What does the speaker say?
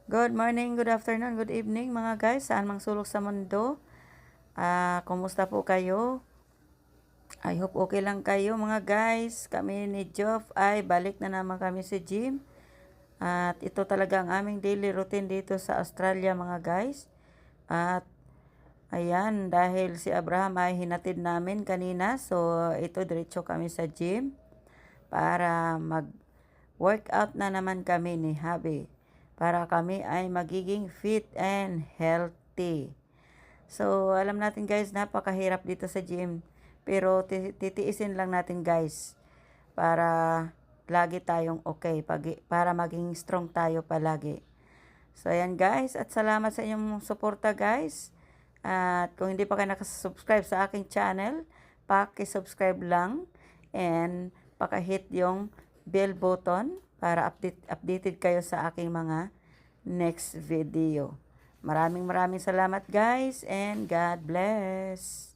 Good morning, good afternoon, good evening mga guys, saan mang sulok sa mundo. Kumusta po kayo? I hope okay lang kayo mga guys. Kami ni Joff ay balik na naman kami sa gym. At ito talaga ang aming daily routine dito sa Australia mga guys. At ayan, dahil si Abraham ay hinatid namin kanina, so ito diretso kami sa gym para mag-workout na naman kami ni Habi. Para kami ay magiging fit and healthy. So, alam natin guys, napakahirap dito sa gym. Pero titiisin lang natin guys para lagi tayong okay, para maging strong tayo palagi. So, ayan guys, at salamat sa inyong suporta guys. At kung hindi pa kayo nakasubscribe sa aking channel, paki-subscribe lang and paki-hit yung bell button para updated kayo sa aking mga next video. Maraming salamat guys and God bless.